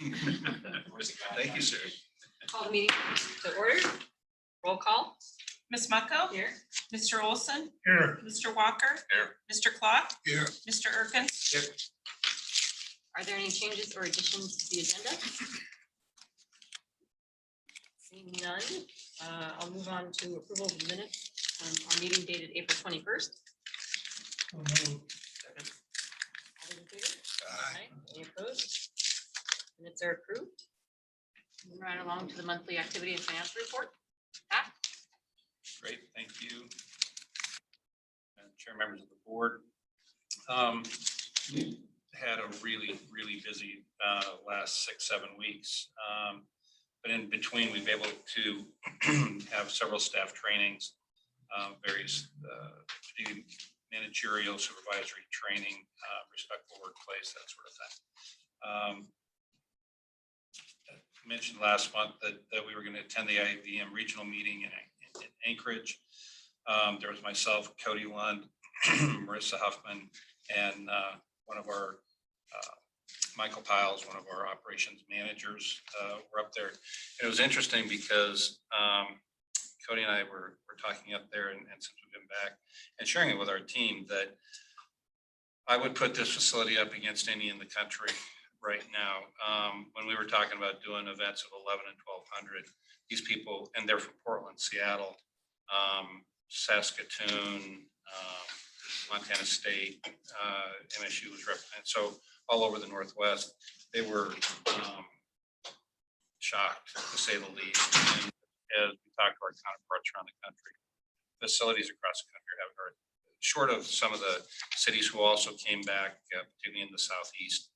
Thank you, sir. Call the meeting to order. Roll call. Ms. Mucko? Here. Mr. Olson? Here. Mr. Walker? Here. Mr. Clock? Here. Mr. Erkins? Are there any changes or additions to the agenda? Seeing none, I'll move on to approval of the minutes from our meeting dated April 21st. All those in favor? Aye. Any opposed? Minutes are approved. Moving right along to the monthly activity and financial report. Pat? Great, thank you. Chair, members of the board. We had a really busy last 6-7 weeks. But in between, we've been able to have several staff trainings, various managerial supervisory training, respectful workplace, that sort of thing. I mentioned last month that we were going to attend the IBM regional meeting in Anchorage. There was myself, Cody Lund, Marissa Huffman, and one of our Michael Piles, one of our operations managers, were up there. And it was interesting because Cody and I were talking up there, and since we've been back and sharing it with our team, that I would put this facility up against any in the country right now. When we were talking about doing events of 11 and 1200, these people, and they're from Portland, Seattle, Saskatoon, Montana State, MSU was represented. So all over the Northwest, they were shocked, to say the least. And as we talked to our counterparts around the country, facilities across the country have heard, short of some of the cities who also came back, particularly in the Southeast,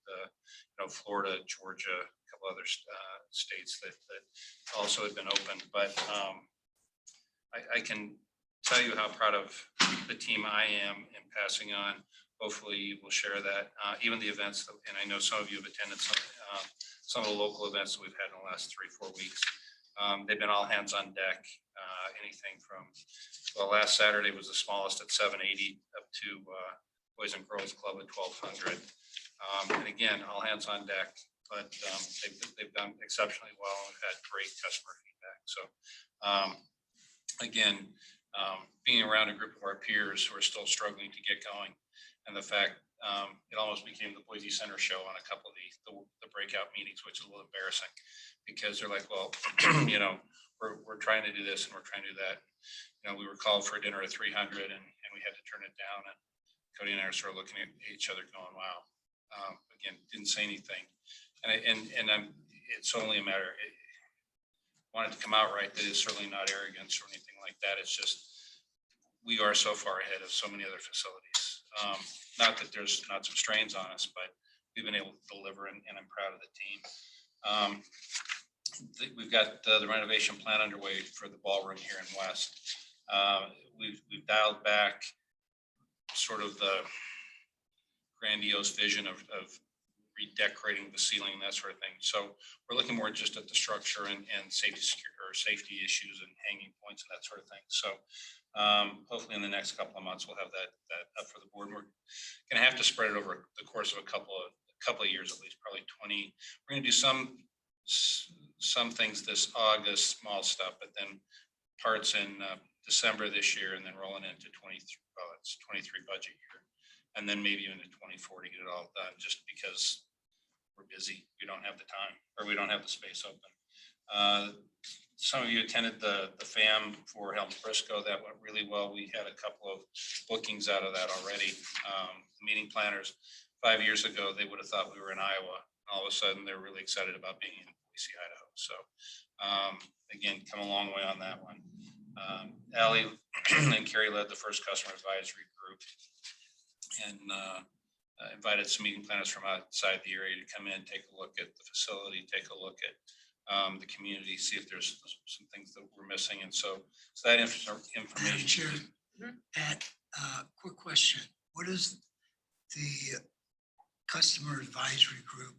Florida, Georgia, a couple other states that also had been opened. But I can tell you how proud of the team I am in passing on. Hopefully you will share that. Even the events, and I know some of you have attended some of the local events that we've had in the last 3-4 weeks. They've been all hands on deck. Anything from, well, last Saturday was the smallest at 780 up to Boys and Girls Club at 1200. And again, all hands on deck, but they've done exceptionally well and had great customer feedback. So again, being around a group of our peers who are still struggling to get going, and the fact it almost became the Boise Center show on a couple of the breakout meetings, which is a little embarrassing because they're like, well, we're trying to do this and we're trying to do that. We were called for a dinner at 300 and we had to turn it down. And Cody and I are sort of looking at each other going, wow. Again, didn't say anything. It's only a matter, want it to come out right. That is certainly not arrogance or anything like that. It's just, we are so far ahead of so many other facilities. Not that there's not some strains on us, but we've been able to deliver, and I'm proud of the team. We've got the renovation plan underway for the ballroom here in West. We've dialed back sort of the grandiose vision of redecorating the ceiling and that sort of thing. So we're looking more just at the structure and safety issues and hanging points and that sort of thing. So hopefully in the next couple of months, we'll have that up for the board. We're going to have to spread it over the course of a couple of years, at least probably 20. We're going to do some things this August, small stuff, but then parts in December this year, and then rolling into 23. Well, it's 23 budget year, and then maybe into 24 to get it all done. Just because we're busy, we don't have the time, or we don't have the space open. Some of you attended the FAM for Helms Briscoe. That went really well. We had a couple of bookings out of that already. Meeting planners 5 years ago, they would have thought we were in Iowa. All of a sudden, they're really excited about being in Boise, Idaho. So again, come a long way on that one. Allie and Carrie led the first customer advisory group and invited some meeting planners from outside the area to come in, take a look at the facility, take a look at the community, see if there's some things that we're missing. And so that information. Madam Chair, Pat, quick question. What is the customer advisory group?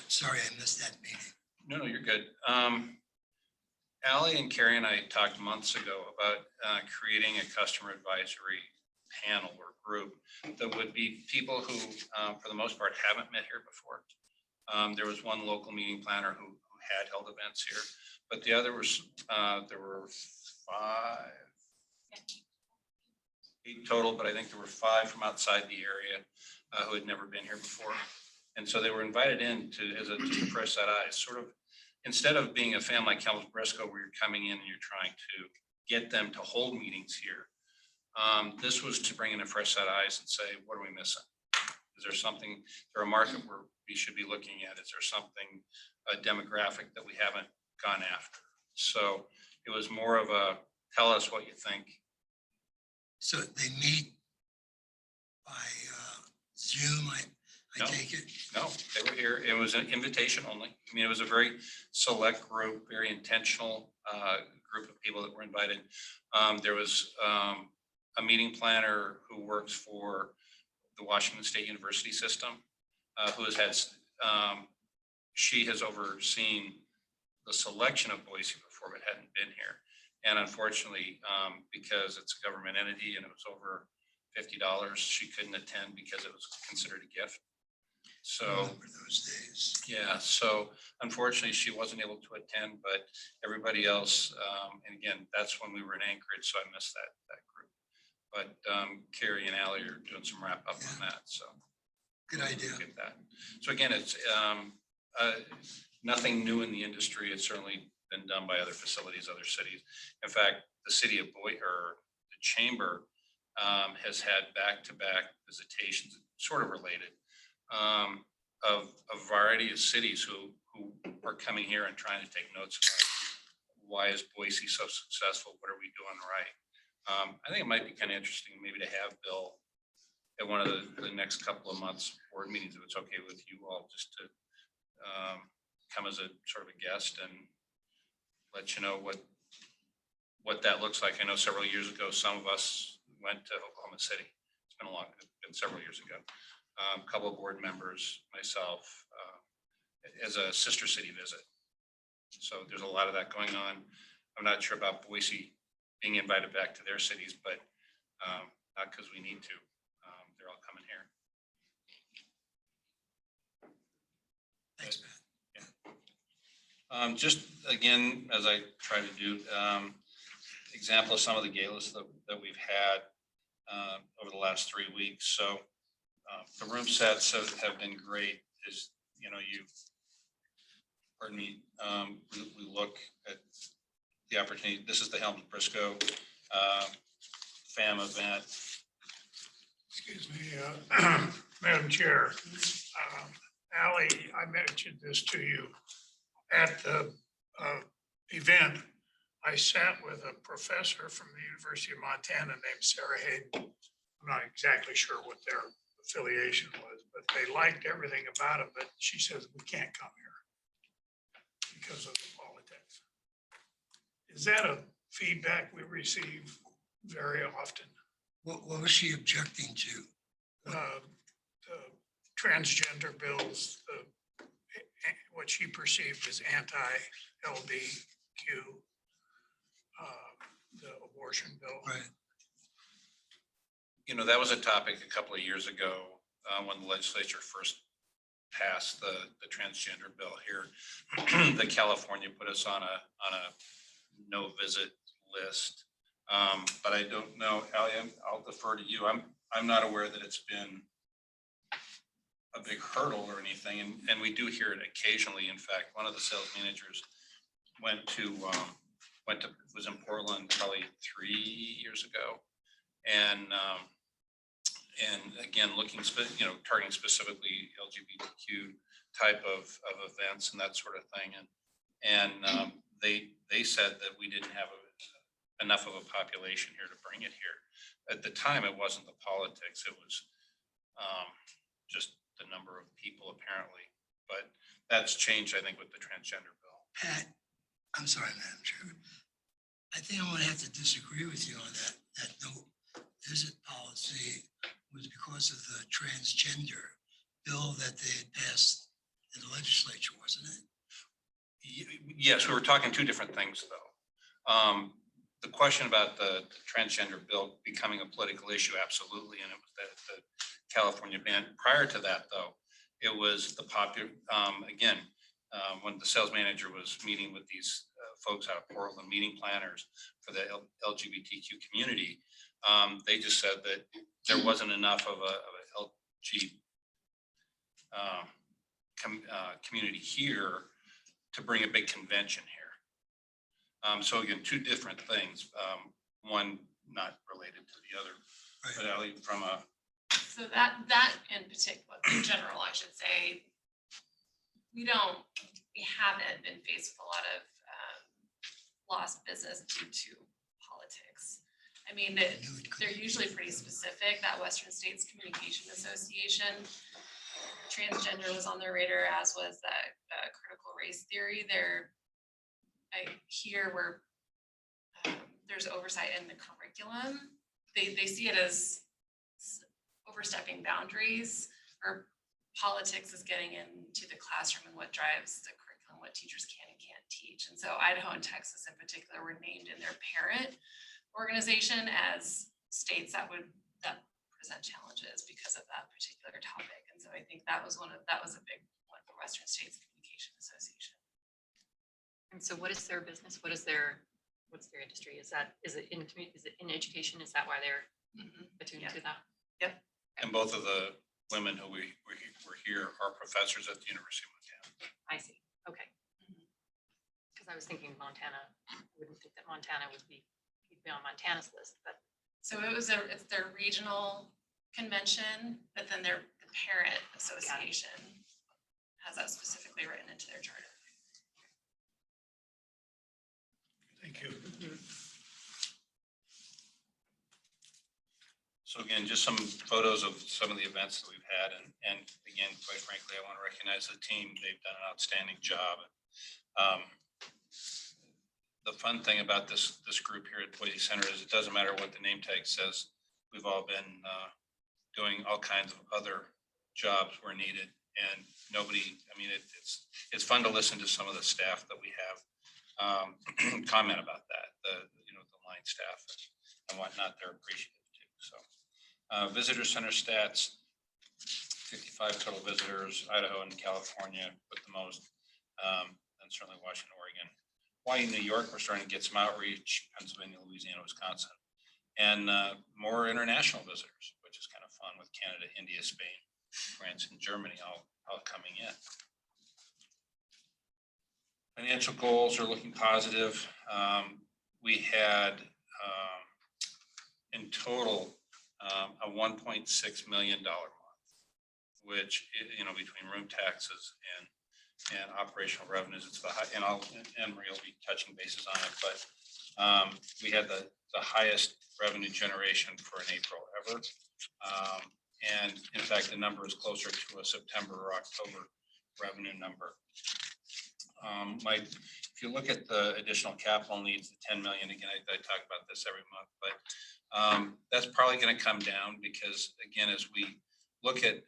Sorry, I missed that meeting. No, you're good. Allie and Carrie and I talked months ago about creating a customer advisory panel or group that would be people who, for the most part, haven't met here before. There was one local meeting planner who had held events here, but the other was, there were 8 total, but I think there were 5 from outside the area who had never been here before. And so they were invited in to, as a, just a fresh set of eyes, sort of, instead of being a family like Helms Briscoe, where you're coming in and you're trying to get them to hold meetings here. This was to bring in a fresh set of eyes and say, what are we missing? Is there something, is there a market where we should be looking at? Is there something, a demographic that we haven't gone after? So it was more of a, tell us what you think. So they meet by Zoom, I No. take it? No, they were here. It was an invitation only. I mean, it was a very select group, very intentional group of people that were invited. There was a meeting planner who works for the Washington State University system, who has had, she has overseen the selection of Boise before, but hadn't been here. And unfortunately, because it's a government entity and it was over $50, she couldn't attend because it was considered a gift. So, Remember those days. yeah, so unfortunately, she wasn't able to attend, but everybody else, and again, that's when we were in Anchorage, so I missed that group. But Carrie and Ally are doing some wrap up on that, so. Good idea. Get that. So again, it's nothing new in the industry. It's certainly been done by other facilities, other cities. In fact, the city of Boise, or the chamber, has had back-to-back visitations, sort of related, of a variety of cities who are coming here and trying to take notes about why is Boise so successful? What are we doing right? I think it might be kind of interesting maybe to have Bill at one of the next couple of months board meetings, if it's okay with you all, just to come as a sort of a guest and let you know what that looks like. I know several years ago, some of us went to Oklahoma City. It's been several years ago. A couple of board members, myself, as a sister city visit. So there's a lot of that going on. I'm not sure about Boise being invited back to their cities, but not because we need to. They're all coming here. Thanks, Matt. Just again, as I try to do, example of some of the galas that we've had over the last 3 weeks. So the room sets have been great. As you know, pardon me, we look at the opportunity. This is the Helms Briscoe FAM event. Excuse me, Madam Chair. Ally, I mentioned this to you at the event. I sat with a professor from the University of Montana named Sarah Hayden. I'm not exactly sure what their affiliation was, but they liked everything about it, but she says we can't come here because of the politics. Is that a feedback we receive very often? What was she objecting to? The transgender bills, what she perceived as anti-LBQ, the abortion bill. Right. You know, that was a topic a couple of years ago when the legislature first passed the transgender bill here. The California put us on a no visit list. But I don't know, Ally, I'll defer to you. I'm not aware that it's been a big hurdle or anything, and we do hear it occasionally. In fact, one of the sales managers was in Portland probably 3 years ago, and again looking targeting specifically LGBTQ type of events and that sort of thing, and they said that we didn't have enough of a population here to bring it here. At the time, it wasn't the politics; it was just the number of people apparently. But that's changed, I think, with the transgender bill. Pat, I'm sorry, Madam Chair. I think I'm gonna have to disagree with you on that. That no visit policy was because of the transgender bill that they had passed in the legislature, wasn't it? Yes, we were talking two different things, though. The question about the transgender bill becoming a political issue, absolutely, and it was the California ban. Prior to that, though, it was the popular, again, when the sales manager was meeting with these folks out of Portland, meeting planners for the LGBTQ community, they just said that there wasn't enough of a LG community here to bring a big convention here. So again, two different things, one not related to the other. But Ally, from a, So that in particular, in general, I should say, we haven't been faced with a lot of lost business due to politics. I mean, they're usually pretty specific. That Western States Communication Association, transgender was on their radar, as was that critical race theory. I hear where there's oversight in the curriculum. They see it as overstepping boundaries, or politics is getting into the classroom and what drives the curriculum, what teachers can and can't teach. And so Idaho and Texas in particular were named in their parent organization as states that present challenges because of that particular topic. And so I think that was a big one for Western States Communication Association. And so what is their business? What's their industry? Is it in education? Is that why they're attuned to that? and both of the women who were here are professors at the University of Montana. I see. Okay. Because I was thinking Montana, I wouldn't think that Montana would be on Montana's list, but So it's their regional convention, but then the parent association has that specifically written into their charter. Thank you. So again, just some photos of some of the events that we've had, and again, quite frankly, I want to recognize the team. They've done an outstanding job. The fun thing about this group here at Boise Center is it doesn't matter what the name tag says. We've all been doing all kinds of other jobs where needed, and nobody. I mean, it's fun to listen to some of the staff that we have comment about that. The line staff and whatnot. They're appreciative too. So. Visitor center stats, 55 total visitors, Idaho and California with the most, and certainly Washington, Oregon. Hawaii, New York, we're starting to get some outreach, Pennsylvania, Louisiana, Wisconsin, and more international visitors, which is kind of fun with Canada, India, Spain, France, and Germany all coming in. Financial goals are looking positive. We had in total a $1.6 million month, which, between room taxes and operational revenues, it's the high, and Marie will be touching bases on it, but we had the highest revenue generation for an April ever. And in fact, the number is closer to a September or October revenue number. If you look at the additional capital needs, the 10 million, again, I talk about this every month, but that's probably going to come down because, again, as we look at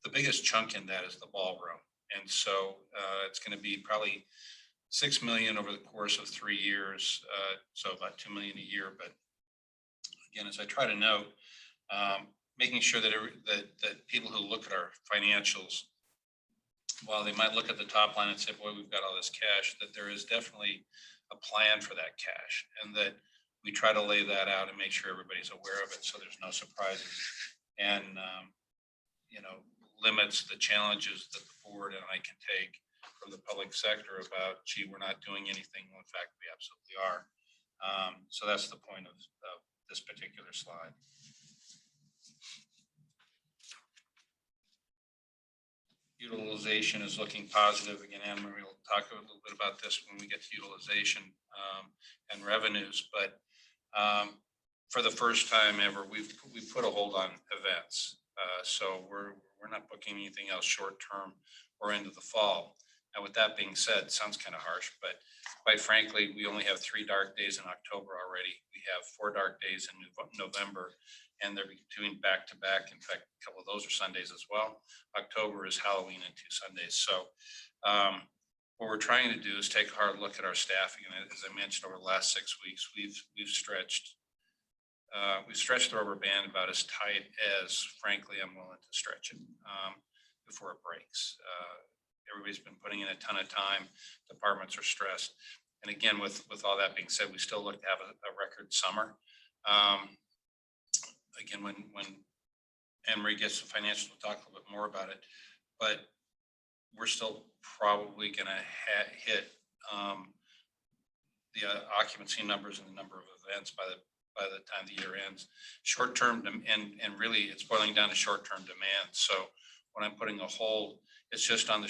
the biggest chunk in that is the ballroom. And so it's going to be probably 6 million over the course of 3 years. So about 2 million a year. But again, as I try to note, making sure that people who look at our financials, while they might look at the top line and say, boy, we've got all this cash, that there is definitely a plan for that cash, and that we try to lay that out and make sure everybody's aware of it so there's no surprises, and limits the challenges that the board and I can take from the public sector about, gee, we're not doing anything. Well, in fact, we absolutely are. So that's the point of this particular slide. Utilization is looking positive. Again, Anne Marie will talk a little bit about this when we get to utilization and revenues. But for the first time ever, we put a hold on events. So we're not booking anything else short term or into the fall. Now, with that being said, sounds kind of harsh, but quite frankly, we only have 3 dark days in October already. We have 4 dark days in November, and they're doing back to back. In fact, a couple of those are Sundays as well. October is Halloween and 2 Sundays. So what we're trying to do is take a hard look at our staffing. And as I mentioned, over the last 6 weeks, we've stretched the rubber band about as tight as, frankly, I'm willing to stretch it. before it breaks. Everybody's been putting in a ton of time. Departments are stressed. And again, with all that being said, we still look to have a record summer. Again, when Anne Marie gets the financial, we'll talk a little bit more about it, but we're still probably gonna hit the occupancy numbers and the number of events by the time the year ends. Short-term, and really it's boiling down to short-term demand. So when I'm putting a hold, it's just on the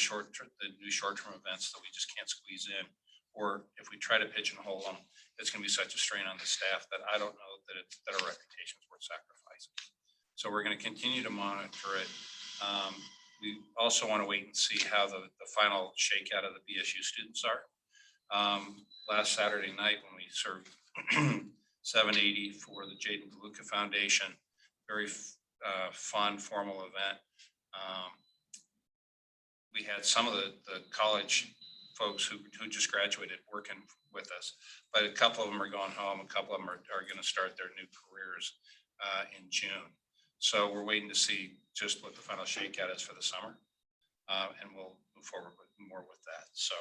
new short-term events that we just can't squeeze in. Or if we try to pigeonhole them, it's gonna be such a strain on the staff that I don't know that our reputation is worth sacrificing. So we're gonna continue to monitor it. We also want to wait and see how the final shakeout of the BSU students are. Last Saturday night when we served 780 for the Jaden DeLuca Foundation, very fun, formal event. We had some of the college folks who just graduated working with us, but a couple of them are going home. A couple of them are going to start their new careers in June. So we're waiting to see just what the final shakeout is for the summer. And we'll move forward with more with that. So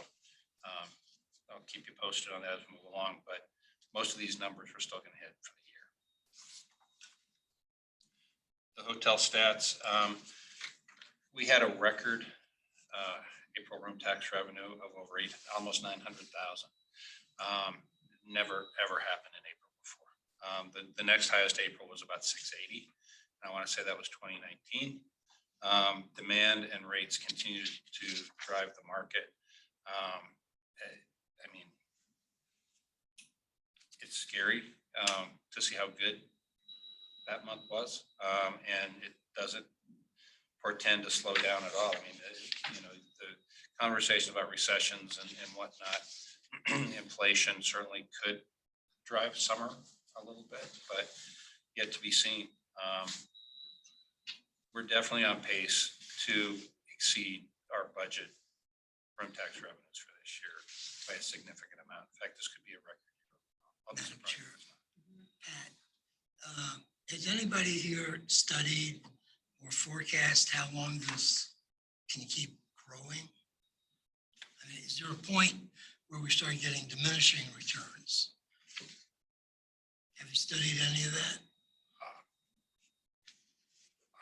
I'll keep you posted on that as we move along, but most of these numbers we're still going to hit for the year. The hotel stats, we had a record April room tax revenue of over almost 900,000. Never ever happened in April before. The next highest April was about 680. And I want to say that was 2019. Demand and rates continue to drive the market. I mean, it's scary to see how good that month was, and it doesn't portend to slow down at all. I mean, the conversation about recessions and whatnot, inflation certainly could drive summer a little bit, but yet to be seen. We're definitely on pace to exceed our budget room tax revenues for this year by a significant amount. In fact, this could be a record year. Madam Chair, Pat, has anybody here studied or forecast how long this can keep growing? I mean, is there a point where we start getting diminishing returns? Have you studied any of that?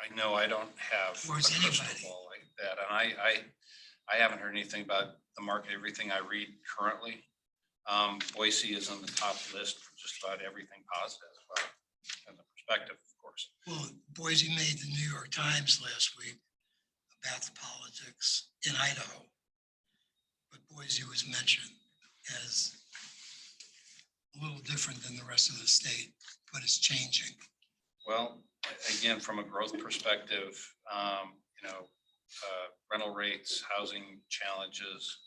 I know I don't have a Or is crystal anybody? ball like that, and I haven't heard anything about the market. Everything I read currently, Boise is on the top list for just about everything positive, from the perspective, of course. Well, Boise made the New York Times last week about the politics in Idaho. But Boise was mentioned as a little different than the rest of the state, but it's changing. Well, again, from a growth perspective, rental rates, housing challenges,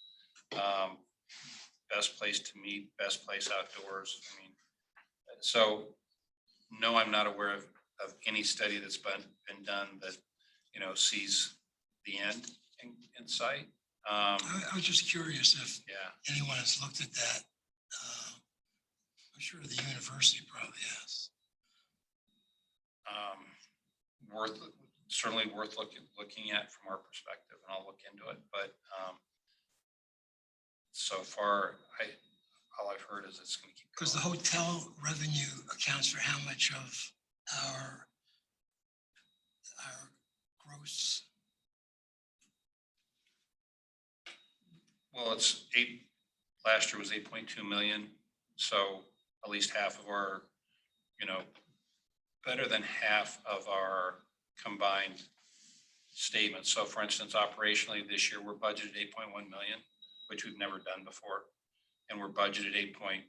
best place to meet, best place outdoors. I mean, so no, I'm not aware of any study that's been done that, sees the end in sight. I was just curious if Yeah. anyone has looked at that. I'm sure the university probably has. Certainly worth looking at from our perspective, and I'll look into it. But so far, all I've heard is it's going to keep Because the going. hotel revenue accounts for how much of our gross? Well, last year was 8.2 million. So at least half of our, better than half of our combined statements. So for instance, operationally this year, we're budgeted 8.1 million, which we've never done before. And we're budgeted 8.1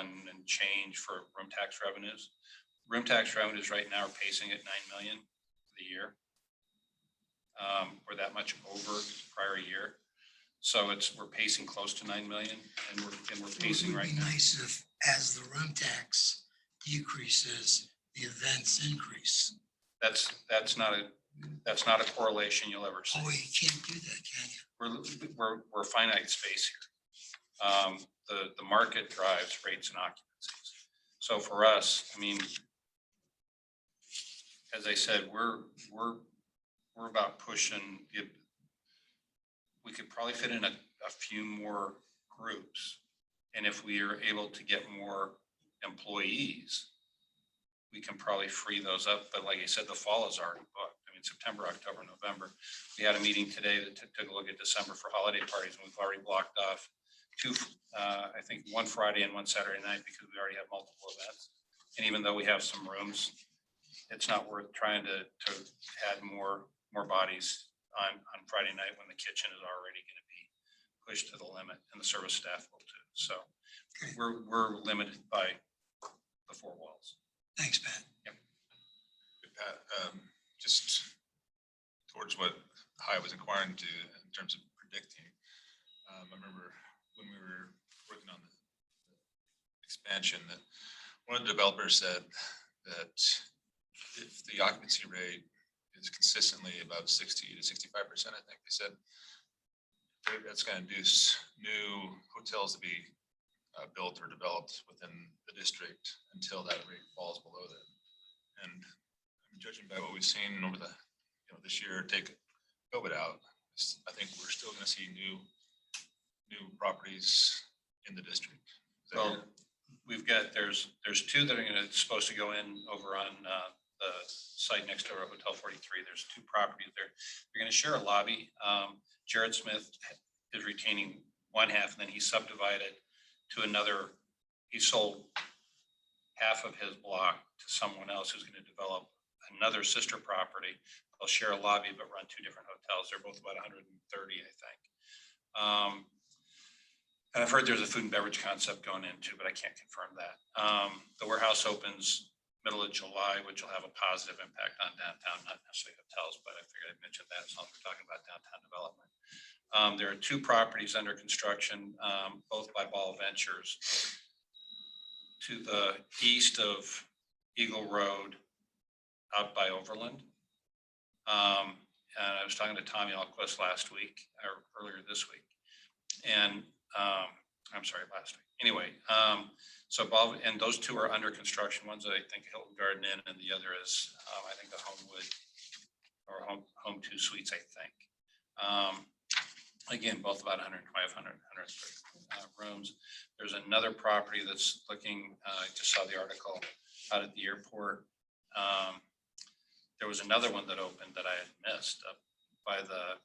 and change for room tax revenues. Room tax revenues right now are pacing at 9 million for the year. We're that much over prior year. So we're pacing close to 9 million, and we're pacing right It would now. be nice if, as the room tax decreases, the events increase. That's not a correlation you'll ever see. Oh, you can't do that, can you? We're finite space here. The market drives rates and occupancies. So for us, I mean, as I said, we're we're about pushing, we could probably fit in a few more groups. And if we are able to get more employees, we can probably free those up. But like I said, the fall is already booked. I mean, September, October, November. We had a meeting today that took a look at December for holiday parties, and we've already blocked off two, I think one Friday and one Saturday night, because we already have multiple events. And even though we have some rooms, it's not worth trying to add more bodies on Friday night when the kitchen is already going to be pushed to the limit, and the service staff will too. So we're limited by the four walls. Thanks, Pat. Pat, just towards what I was inquiring to in terms of predicting. I remember when we were working on the expansion that one of the developers said that if the occupancy rate is consistently above 60 to 65%, I think they said, that's going to induce new hotels to be built or developed within the district until that rate falls below that. And judging by what we've seen over the, this year, take COVID out, I think we're still going to see new properties in the district. Well, we've got, there's two that are supposed to go in over on the site next door, Hotel 43. There's two properties there. They're going to share a lobby. Jared Smith is retaining one half, and then he subdivided to another. He sold half of his block to someone else who's going to develop another sister property. They'll share a lobby, but run two different hotels. They're both about 130, I think. And I've heard there's a food and beverage concept going into, but I can't confirm that. The warehouse opens middle of July, which will have a positive impact on downtown, not necessarily hotels, but I figured I'd mention that as long as we're talking about downtown development. There are two properties under construction, both by Ball Ventures. To the east of Eagle Road, out by Overland. And I was talking to Tommy Alquist last week, or earlier this week. And I'm sorry, last week. Anyway, so Bob, and those two are under construction. One's, I think, Hilton Garden Inn, and the other is, I think, the Homewood or Home 2 Suites, I think. Again, both about 125, 130 rooms. There's another property that's looking, I just saw the article out at the airport. There was another one that opened that I had missed up by the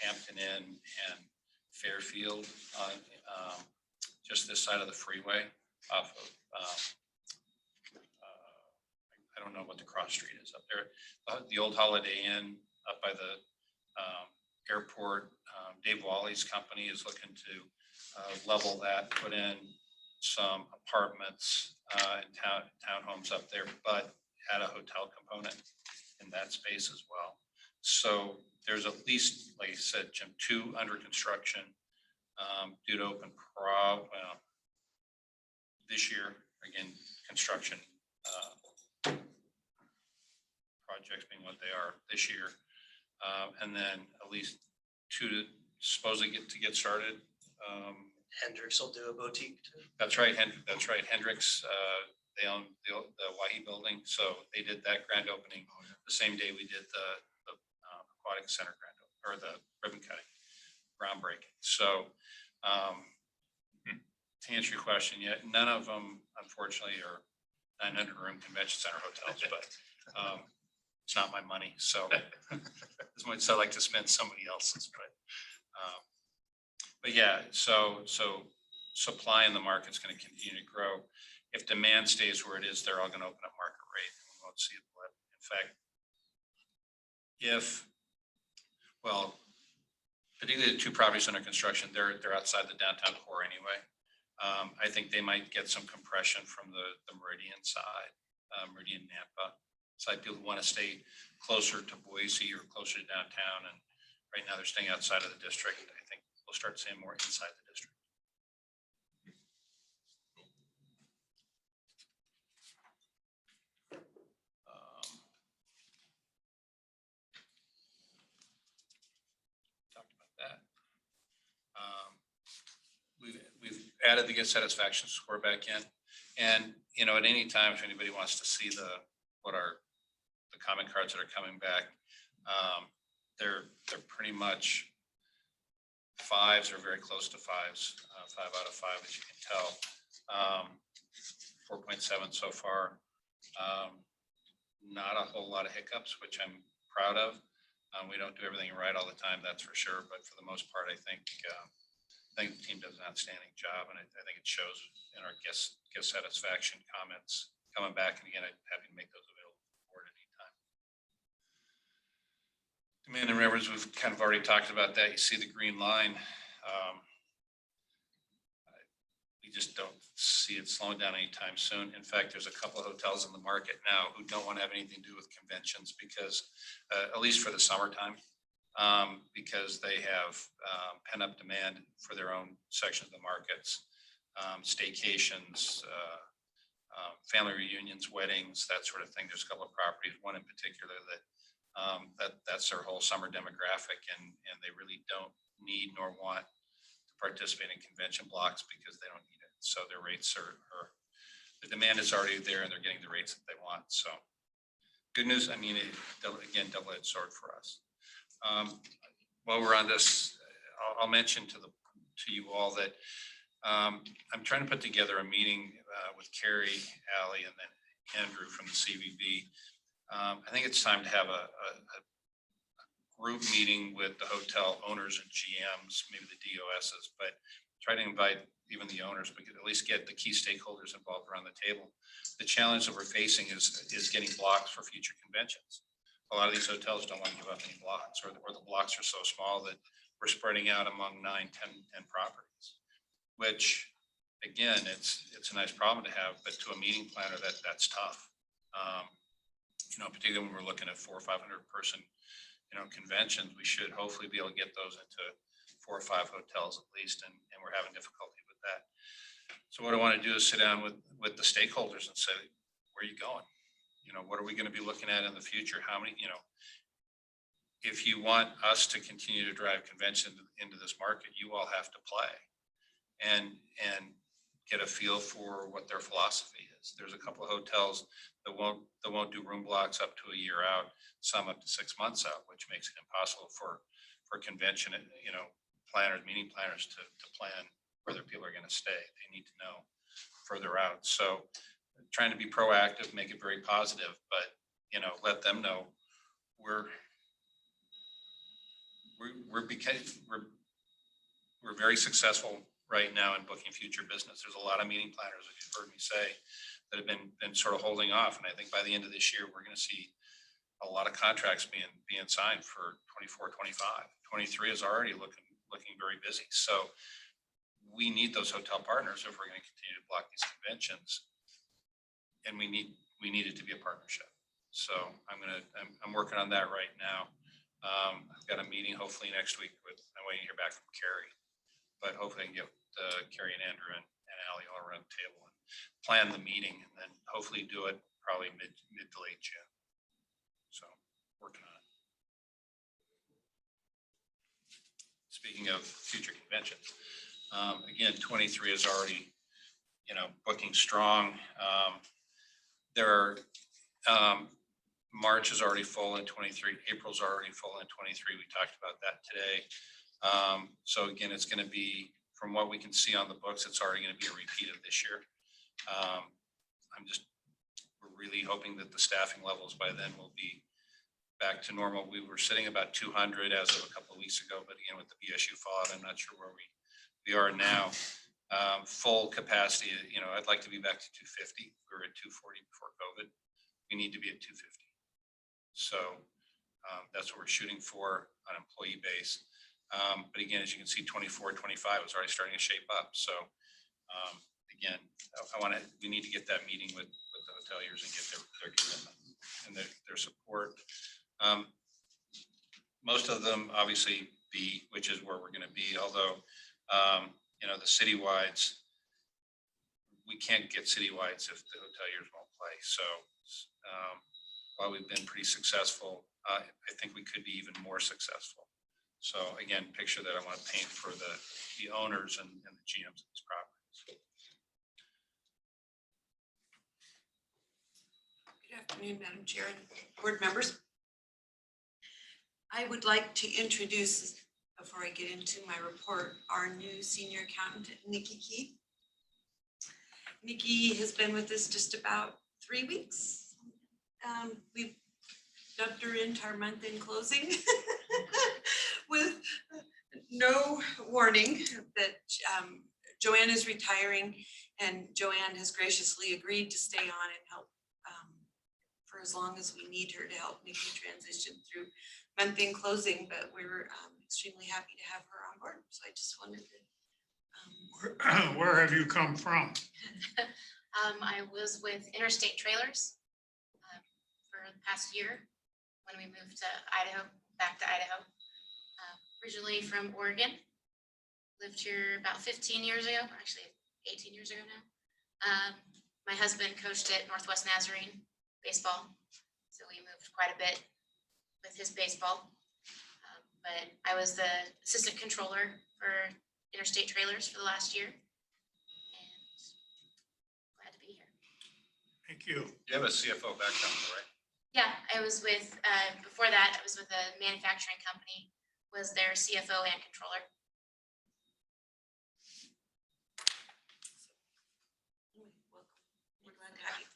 Hampton Inn and Fairfield, just this side of the freeway off of, I don't know what the cross street is up there. The old Holiday Inn up by the airport. Dave Wally's company is looking to level that, put in some apartments and townhomes up there, but add a hotel component in that space as well. So there's at least, like I said, Jim, two under construction, due to open this year. Again, construction projects being what they are this year, and then at least two to supposedly get started. Hendrix will do a boutique too. That's right. That's right. Hendrix, they own the Wahi building. So they did that grand opening the same day we did the aquatic center or the ribbon cutting groundbreaking. So to answer your question, yet none of them, unfortunately, are 900 room convention center hotels, but it's not my money. So as much as I like to spend somebody else's, but yeah, so supply in the market's going to continue to grow. If demand stays where it is, they're all going to open up market rate, and we won't see a blip. In fact, particularly the two properties under construction, they're outside the downtown core anyway. I think they might get some compression from the Meridian side, Meridian Nampa side. People want to stay closer to Boise or closer to downtown, and right now they're staying outside of the district. I think we'll start seeing more inside the district. Talked about that. We've added the guest satisfaction score back in, and at any time, if anybody wants to see the comment cards that are coming back, They're pretty much fives or very close to fives, 5 out of 5, as you can tell. 4.7 so far. Not a whole lot of hiccups, which I'm proud of. We don't do everything right all the time, that's for sure, but for the most part, I think the team does an outstanding job, and I think it shows in our guest satisfaction comments coming back, and again, I'm happy to make those available for it anytime. Demand and rivers, we've kind of already talked about that. You see the green line. We just don't see it slowing down anytime soon. In fact, there's a couple of hotels in the market now who don't want to have anything to do with conventions because, at least for the summertime, because they have pent up demand for their own section of the markets, staycations, family reunions, weddings, that sort of thing. There's a couple of properties, one in particular that's their whole summer demographic, and they really don't need nor want to participate in convention blocks because they don't need it. So their rates are the demand is already there, and they're getting the rates that they want. So good news. I mean, again, double-edged sword for us. While we're on this, I'll mention to you all that I'm trying to put together a meeting with Carrie, Allie, and then Andrew from the CVB. I think it's time to have a group meeting with the hotel owners and GMs, maybe the DOSs, but try to invite even the owners, we could at least get the key stakeholders involved around the table. The challenge that we're facing is getting blocks for future conventions. A lot of these hotels don't want to give up any blocks, or the blocks are so small that we're spreading out among 9, 10 properties, which again, it's a nice problem to have, but to a meeting planner, that's tough. Particularly when we're looking at 400 or 500 person, conventions, we should hopefully be able to get those into 4 or 5 hotels at least, and we're having difficulty with that. So what I want to do is sit down with the stakeholders and say, where are you going? What are we going to be looking at in the future? How many, if you want us to continue to drive convention into this market, you all have to play and get a feel for what their philosophy is. There's a couple of hotels that won't do room blocks up to a year out, some up to 6 months out, which makes it impossible for convention, planners, meeting planners to plan where their people are going to stay. They need to know further out. So trying to be proactive, make it very positive, but let them know we're very successful right now in booking future business. There's a lot of meeting planners, as you've heard me say, that have been sort of holding off. And I think by the end of this year, we're going to see a lot of contracts being signed for 24, 25. 23 is already looking very busy. So we need those hotel partners if we're going to continue to block these conventions. And we need it to be a partnership. So I'm working on that right now. I've got a meeting hopefully next week I'm waiting to hear back from Carrie, but hopefully I can get Carrie and Andrew and Allie all around the table and plan the meeting, and then hopefully do it probably mid to late June. So working on it. Speaking of future conventions, again, 23 is already, booking strong. March is already full in 23. April's already full in 23. We talked about that today. So again, it's going to be, from what we can see on the books, it's already going to be a repeat of this year. We're really hoping that the staffing levels by then will be back to normal. We were sitting about 200 as of a couple of weeks ago, but again, with the BSU fallout, I'm not sure where we are now. Full capacity, I'd like to be back to 250. We were at 240 before COVID. We need to be at 250. So that's what we're shooting for on employee base. But again, as you can see, 24, 25 is already starting to shape up. So again, we need to get that meeting with the hoteliers and get their commitment and their support. Most of them obviously B, which is where we're going to be, although the citywides, we can't get citywides if the hoteliers won't play. So while we've been pretty successful, I think we could be even more successful. So again, picture that I want to paint for the owners and the GMs of these properties. Good afternoon, Madam Chair and board members. I would like to introduce, before I get into my report, our new senior accountant, Nikki Keith. Nikki has been with us just about 3 weeks. We've dubbed her into our month-end closing with no warning that Joanne is retiring, and Joanne has graciously agreed to stay on and help for as long as we need her to help Nikki transition through month-end closing, but we're extremely happy to have her on board. So I just wanted to. Where have you come from? I was with Interstate Trailers for the past year when we moved to Idaho, back to Idaho. Originally from Oregon, lived here about 15 years ago, actually 18 years ago now. My husband coached at Northwest Nazarene baseball, so we moved quite a bit with his baseball. But I was the assistant controller for Interstate Trailers for the last year, and glad to be here. Thank you. You have a CFO background, right? Yeah, I was with, before that, I was with a manufacturing company, was their CFO and controller. We're glad to have you.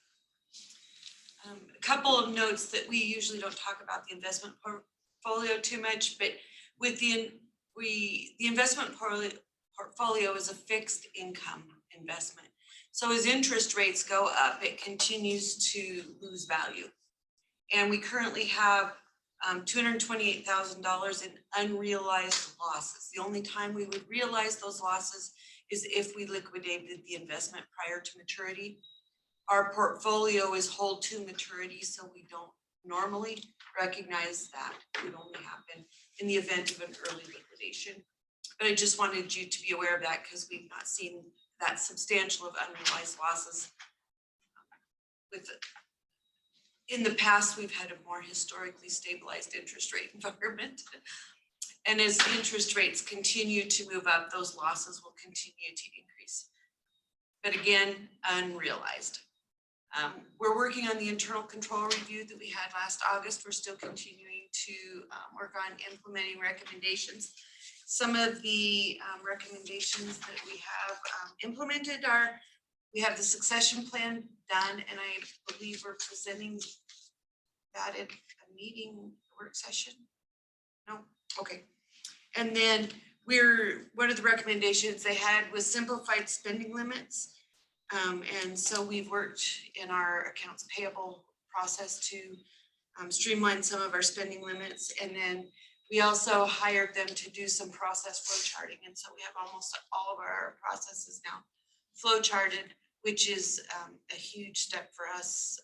A couple of notes that we usually don't talk about the investment portfolio too much, but with the investment portfolio is a fixed income investment. So as interest rates go up, it continues to lose value. And we currently have $228,000 in unrealized losses. The only time we would realize those losses is if we liquidated the investment prior to maturity. Our portfolio is hold to maturity, so we don't normally recognize that. It would only happen in the event of an early liquidation. But I just wanted you to be aware of that because we've not seen that substantial of unrealized losses. In the past, we've had a more historically stabilized interest rate environment. And as interest rates continue to move up, those losses will continue to increase. But again, unrealized. We're working on the internal control review that we had last August. We're still continuing to work on implementing recommendations. Some of the recommendations that we have implemented are, we have the succession plan done, and I believe we're presenting that at a meeting, work session. No, okay. And then one of the recommendations they had was simplified spending limits. And so we've worked in our accounts payable process to streamline some of our spending limits. And then we also hired them to do some process flow charting. And so we have almost all of our processes now flow charted, which is a huge step for us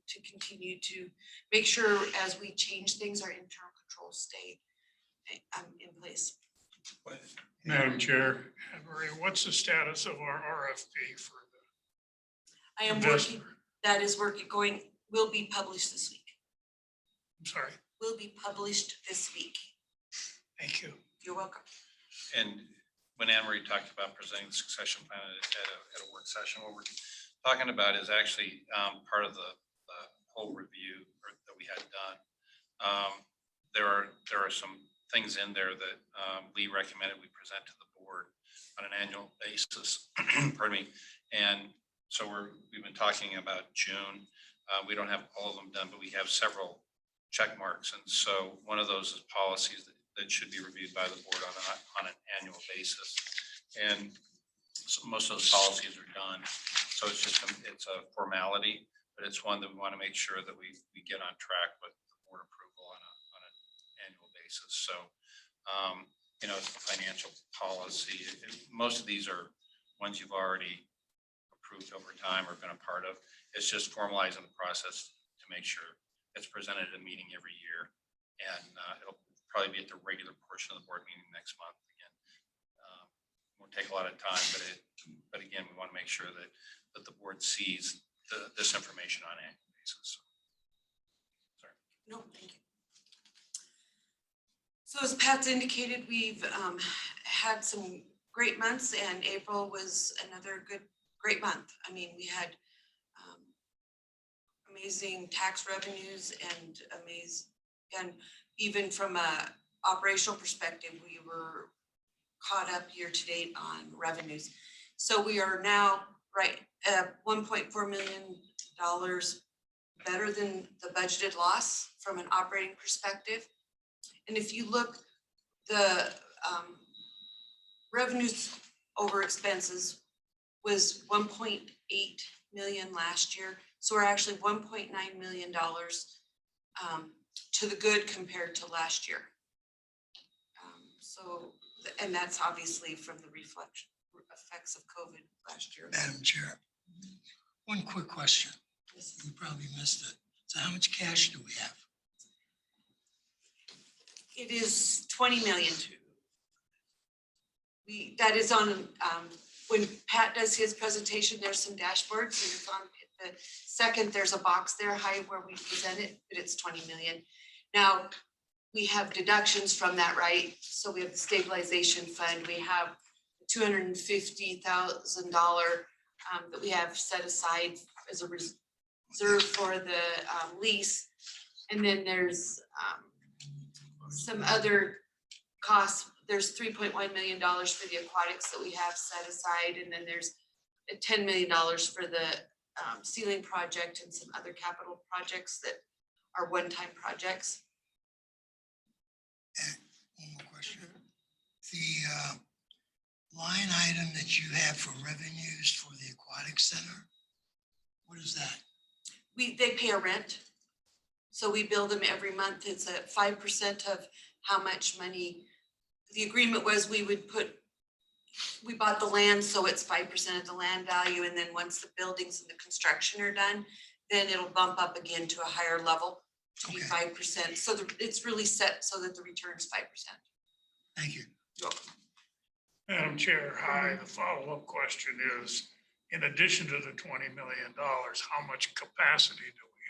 to continue to make sure as we change things, our internal controls stay in place. Madam Chair, Marie, what's the status of our RFP for I am investment? working, that is working, will be published this week. I'm sorry. Will be published this week. Thank you. You're welcome. And when Anne Marie talked about presenting the succession plan at a work session, what we're talking about is actually part of the whole review that we had done. There are some things in there that Lee recommended we present to the board on an annual basis. Pardon me. And so we've been talking about June. We don't have all of them done, but we have several check marks. And so one of those is policies that should be reviewed by the board on an annual basis. And so most of those policies are done. So it's just, it's a formality, but it's one that we want to make sure that we get on track with the board approval on an annual basis. So, financial policy, most of these are ones you've already approved over time or been a part of. It's just formalizing the process to make sure it's presented at a meeting every year. And it'll probably be at the regular portion of the board meeting next month again. Won't take a lot of time, but again, we want to make sure that the board sees this information on an annual basis. Sorry. No, thank you. So as Pat's indicated, we've had some great months, and April was another great month. I mean, we had amazing tax revenues and even from a operational perspective, we were caught up year to date on revenues. So we are now right at $1.4 million better than the budgeted loss from an operating perspective. And if you look, the revenues over expenses was 1.8 million last year. So we're actually $1.9 million to the good compared to last year. And that's obviously from the effects of COVID last year. Madam Chair, one quick question. You probably missed it. So how much cash do we have? It is 20 million. That is on, when Pat does his presentation, there's some dashboards, and it's on the second, there's a box there high where we present it, but it's 20 million. Now, we have deductions from that, right? So we have the stabilization fund, we have $250,000 that we have set aside as a reserve for the lease. And then there's some other costs. There's $3.1 million for the aquatics that we have set aside. And then there's $10 million for the ceiling project and some other capital projects that are one-time projects. And one more question. The line item that you have for revenues for the aquatic center, what is that? They pay a rent. So we bill them every month. It's a 5% of how much money. The agreement was we bought the land, so it's 5% of the land value. And then once the buildings and the construction are done, then it'll bump up again to a higher level to be 5%. So it's really set so that the return's 5%. Thank you. Madam Chair, hi, the follow-up question is, in addition to the $20 million, how much capacity do we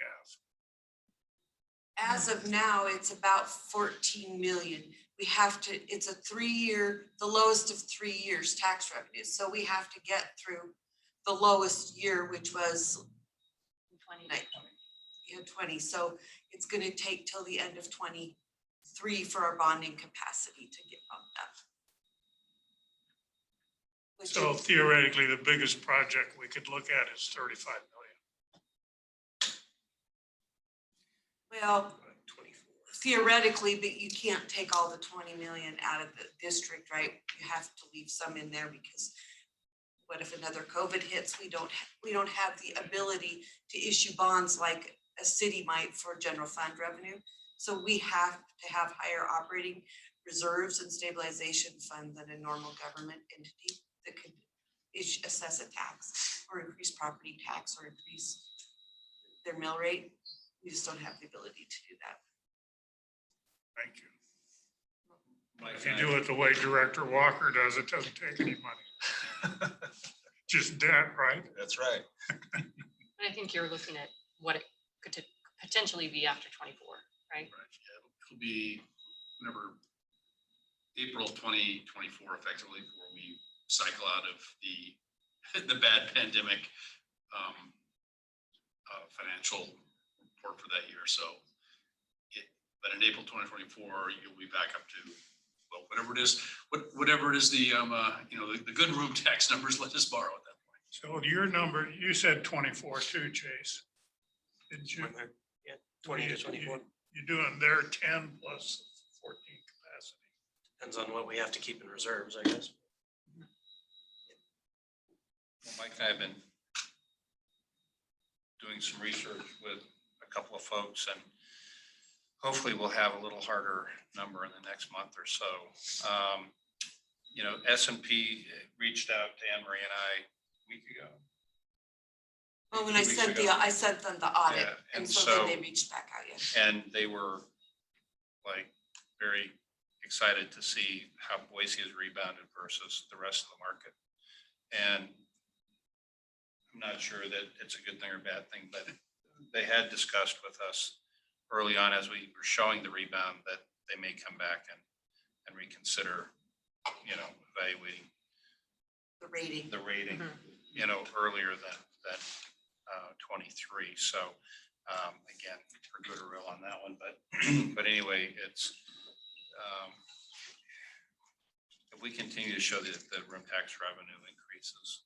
have? As of now, it's about 14 million. We have to, it's a 3-year, the lowest of 3 years tax revenues. So we have to get through the lowest year, which was 20. So it's going to take till the end of 23 for our bonding capacity to get bumped up. So theoretically, the biggest project we could look at is 35 million. Well, theoretically, but you can't take all the 20 million out of the district, right? You have to leave some in there because what if another COVID hits? We don't have the ability to issue bonds like a city might for general fund revenue. So we have to have higher operating reserves and stabilization fund than a normal government entity that could assess a tax or increase property tax or increase their mill rate. We just don't have the ability to do that. Thank you. If you do it the way Director Walker does, it doesn't take any money. Just debt, right? That's right. And I think you're looking at what it could potentially be after 24, right? Right, yeah, it'll be whenever April 2024 effectively, before we cycle out of the bad pandemic financial report for that year. So, but in April 2024, you'll be back up to, well, whatever it is, whatever it is, the the good room tax numbers, let us borrow at that point. So your number, you said 24 too, Chase. Didn't you? Yeah, 20 to 24. You're doing their 10 plus 14 capacity. Depends on what we have to keep in reserves, I guess. Well, Mike and I have been doing some research with a couple of folks, and hopefully we'll have a little harder number in the next month or so. S&P reached out to Anne Marie and I a week ago. Well, when 2 I weeks sent ago. I sent them the audit, Yeah, and and so then so- they reached back out, yeah. And they were like very excited to see how Boise has rebounded versus the rest of the market. And I'm not sure that it's a good thing or a bad thing, but they had discussed with us early on as we were showing the rebound that they may come back and reconsider, evaluating The rating. the rating, earlier than 23. So Again, for good or ill on that one, but, but anyway, it's, if we continue to show that the room tax revenue increases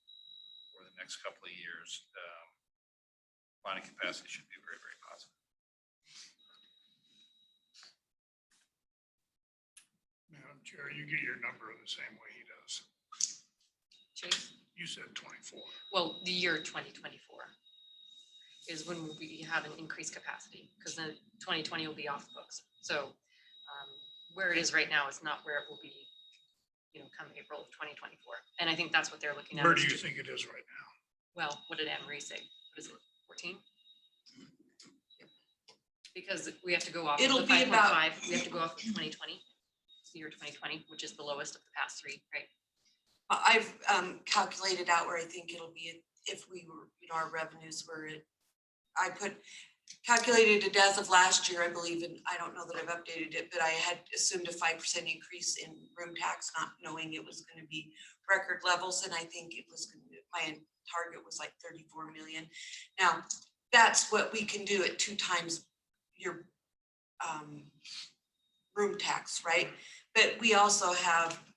for the next couple of years, planning capacity should be very, very positive. Madam Chair, you get your number the same way he does. Chase? You said 24. Well, the year 2024 is when we have an increased capacity, because then 2020 will be off the books. So where it is right now is not where it will be, come April of 2024. And I think that's what they're looking at. Where is do you to- think it is right now? Well, what did Anne Marie say? What is it, 14? Because we have to go off of It'll the be about- 5.5, we have to go off of 2020, it's the year 2020, which is the lowest of the past three, right? I've calculated out where I think it'll be if we were, our revenues were at, I calculated it as of last year, I believe, and I don't know that I've updated it, but I had assumed a 5% increase in room tax, not knowing it was gonna be record levels, and I think it was, my target was like 34 million. Now, that's what we can do at 2 times your room tax, right? But we also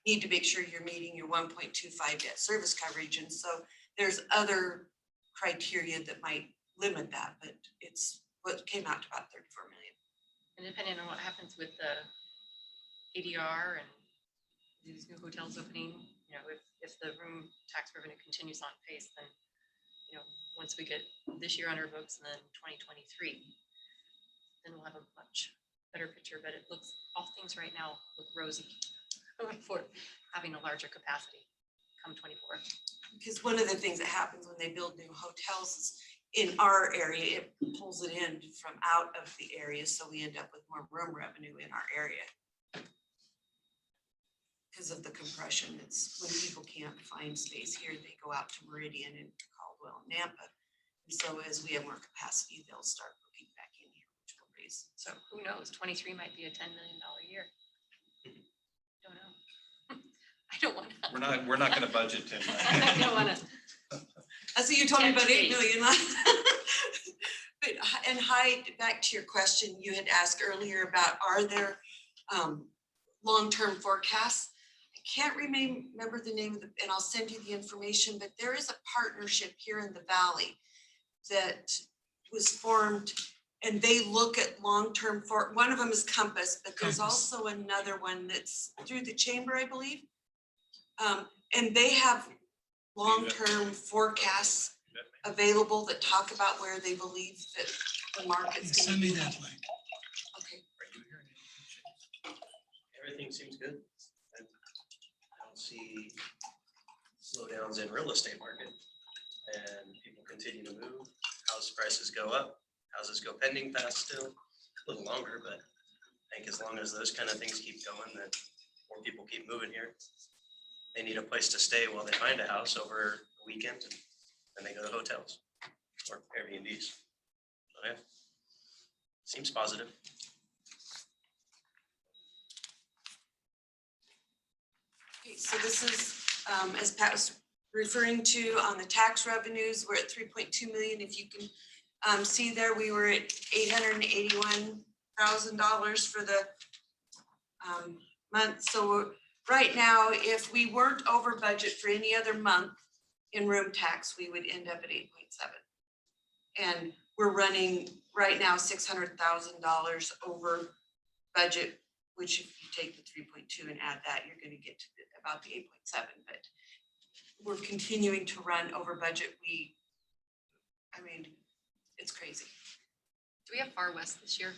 need to make sure you're meeting your 1.25 debt service coverage, and so there's other criteria that might limit that, but it's what came out to about 34 million. And depending on what happens with the ADR and these new hotels opening, if the room tax revenue continues on pace, then, once we get this year on our books and then 2023, then we'll have a much better picture, but it looks, all things right now look rosy for having a larger capacity come 24. Because one of the things that happens when they build new hotels is in our area, it pulls it in from out of the area, so we end up with more room revenue in our area. Because of the compression, it's when people can't find space here, they go out to Meridian and Caldwell and Nampa. And so as we have more capacity, they'll start booking back in here, which will raise. So who knows, 23 might be a $10 million year. Don't know. I don't want to. We're not gonna budget 10 I don't want to. I see you told me about 8 10 million. But, and Hyde, back to your question, you had asked earlier about, are there long-term forecasts? I can't remember the name of the, and I'll send you the information, but there is a partnership here in the Valley that was formed, and they look at long-term one of them is Compass, but there's Compass. also another one that's through the chamber, I believe. And they have long-term forecasts available that talk about where they believe that the market's Yeah, gonna send me be. that link. Okay. Everything seems good. I don't see slowdowns in real estate market, and people continue to move. House prices go up, houses go pending fast still, a little longer, but I think as long as those kind of things keep going, then more people keep moving here. They need a place to stay while they find a house over the weekend, and then they go to hotels or Airbnbs. So yeah, seems positive. Okay, so this is, as Pat was referring to on the tax revenues, we're at 3.2 million. If you can see there, we were at $881,000 for the month. So right now, if we weren't over budget for any other month in room tax, we would end up at 8.7. And we're running right now $600,000 over budget, which if you take the 3.2 and add that, you're gonna get to about the 8.7, but we're continuing to run over budget. I mean, it's crazy. Do we have Far West this year?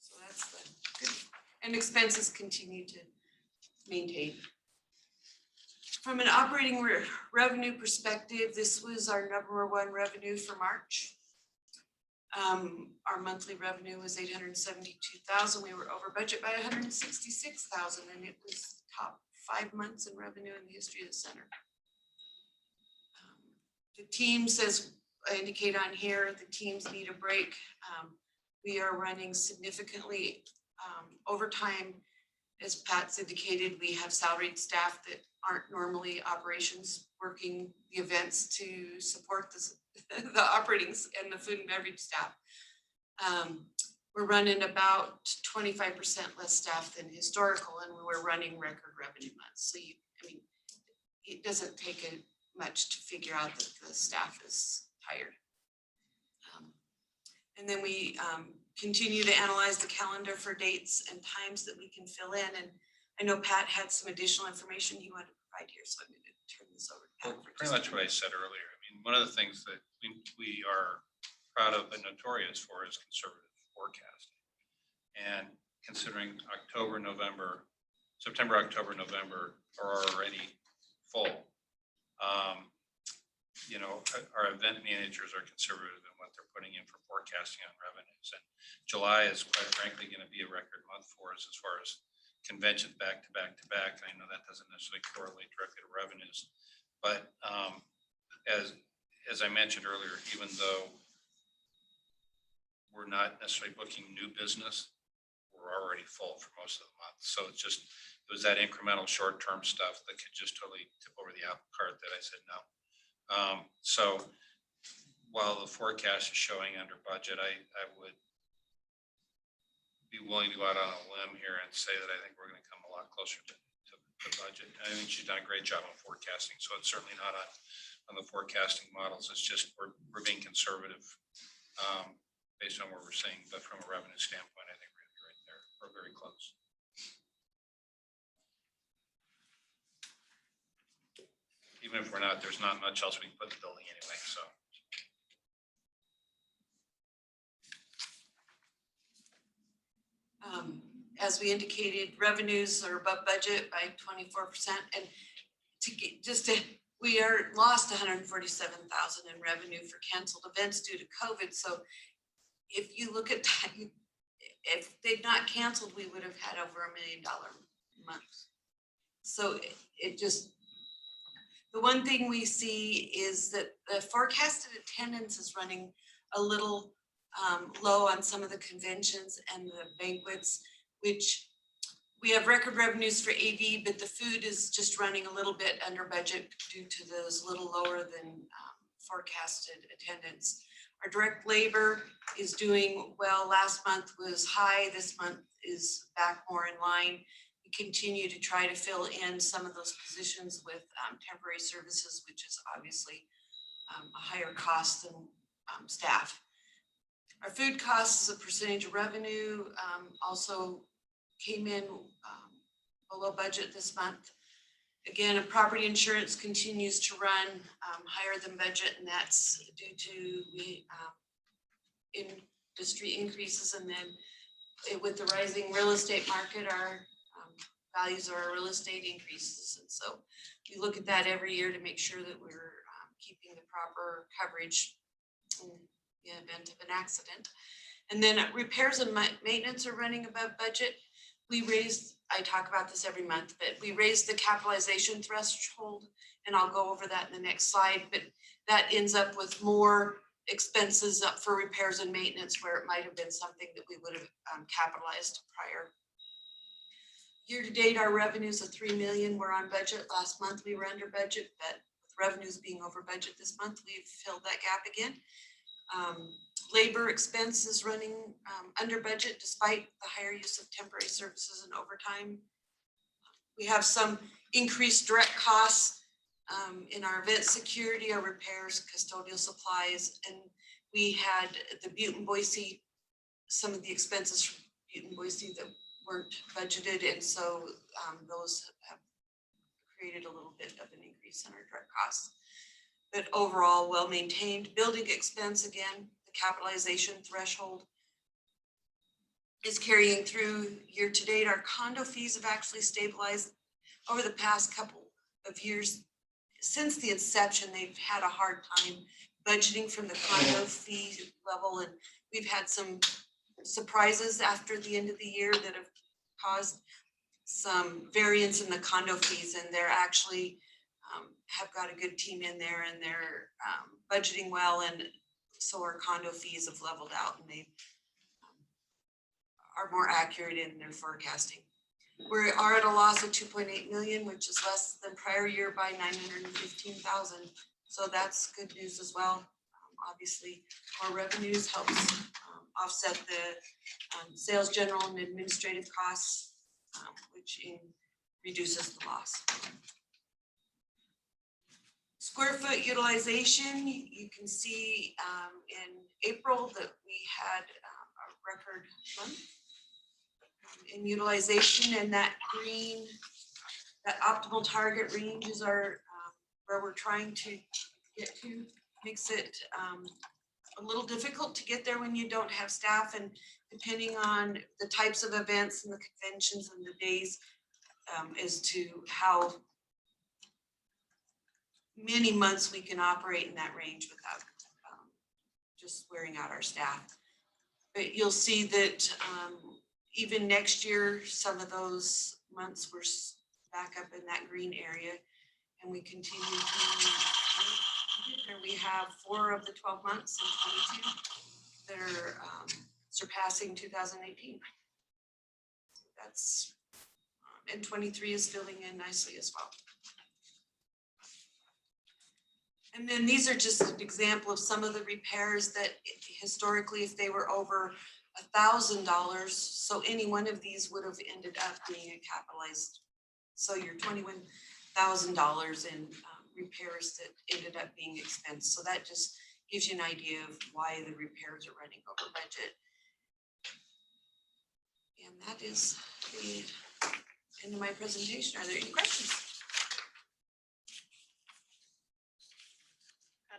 So that's the good, and expenses continue to maintain. From an operating revenue perspective, this was our #1 revenue for March. Our monthly revenue was 872,000. We were over budget by 166,000, and it was top 5 months in revenue in the history of the center. The teams, as I indicate on here, the teams need a break. We are running significantly overtime as Pat's indicated, we have salaried staff that aren't normally operations working the events to support the operatings and the food and beverage staff. We're running about 25% less staff than historical, and we're running record revenue months. So it doesn't take much to figure out that the staff is tired. And then we continue to analyze the calendar for dates and times that we can fill in. And I know Pat had some additional information he wanted to provide here, so I'm going to turn this over to Pat. Well, pretty much what I said earlier. I mean, one of the things that we are proud of and notorious for is conservative forecasting. And considering September, October, November are already full. You know, our event managers are conservative in what they're putting in for forecasting on revenues. And July is quite frankly going to be a record month for us as far as conventions back to back to back. I know that doesn't necessarily correlate directly to revenues, but as I mentioned earlier, even though we're not necessarily booking new business, we're already full for most of the month. So it was that incremental short-term stuff that could just totally tip over the apple cart that I said no. So while the forecast is showing under budget, I would be willing to go out on a limb here and say that I think we're going to come a lot closer to budget. I think she's done a great job on forecasting. So it's certainly not on the forecasting models. It's just we're being conservative based on what we're seeing. But from a revenue standpoint, I think we're going to be right there. We're very close. Even if we're not, there's not much else we can put in the building anyway, so. As we indicated, revenues are above budget by 24%. And we are lost 147,000 in revenue for canceled events due to COVID. So if you look at that, if they'd not canceled, we would have had over $1 million month. So the one thing we see is that the forecasted attendance is running a little low on some of the conventions and the banquets, which we have record revenues for AV, but the food is just running a little bit under budget due to those little lower than forecasted attendance. Our direct labor is doing well. Last month was high. This month is back more in line. We continue to try to fill in some of those positions with temporary services, which is obviously a higher cost than staff. Our food costs as a percentage of revenue also came in below budget this month. Again, property insurance continues to run higher than budget, and that's due to the industry increases. And then with the rising real estate market, our values of our real estate increases. And so we look at that every year to make sure that we're keeping the proper coverage in the event of an accident. And then repairs and maintenance are running above budget. I talk about this every month, but we raised the capitalization threshold, and I'll go over that in the next slide, but that ends up with more expenses up for repairs and maintenance where it might have been something that we would have capitalized prior. Year to date, our revenues of 3 million were on budget. Last month we were under budget, but with revenues being over budget this month, we've filled that gap again. Labor expense is running under budget despite the higher use of temporary services and overtime. We have some increased direct costs in our event security, our repairs, custodial supplies, and we had the Butte and Boise, some of the expenses from Butte and Boise that weren't budgeted, and so those have created a little bit of an increase in our direct costs. But overall, well maintained. Building expense, again, the capitalization threshold is carrying through year to date. Our condo fees have actually stabilized over the past couple of years. Since the inception, they've had a hard time budgeting from the condo fee level, and we've had some surprises after the end of the year that have caused some variance in the condo fees, and they're actually have got a good team in there, and they're budgeting well, and so our condo fees have leveled out, and they are more accurate in their forecasting. We are at a loss of 2.8 million, which is less than prior year by 915,000. So that's good news as well. Obviously, more revenues helps offset the sales, general and administrative costs, which reduces the loss. Square foot utilization, you can see in April that we had a record month in utilization, and that green, that optimal target range is our where we're trying to get to. Makes it a little difficult to get there when you don't have staff, and depending on the types of events and the conventions and the days as to how many months we can operate in that range without just wearing out our staff. But you'll see that even next year, some of those months were back up in that green area, and we continue to get there. We have 4 of the 12 months in 22 that are surpassing 2018. That's and 23 is filling in nicely as well. And then these are just an example of some of the repairs that historically, if they were over $1,000, so any one of these would have ended up being a capitalized. So your $21,000 in repairs that ended up being expensed. So that just gives you an idea of why the repairs are running over budget. And that is the end of my presentation. Are there any questions?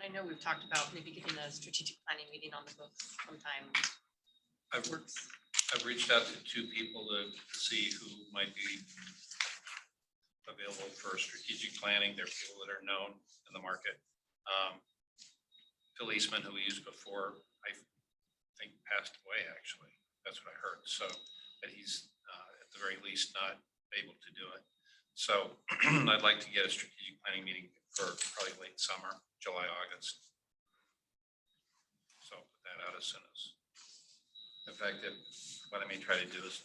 I know we've talked about maybe getting a strategic planning meeting on the books sometime. I've reached out to 2 people to see who might be available for strategic planning. They're people that are known in the market. Phil Eastman, who we used before, I think passed away, actually. That's what I heard. So, but he's at the very least not able to do it. So I'd like to get a strategic planning meeting for probably late summer, July, August. So put that out as soon as. In fact, what I may try to do is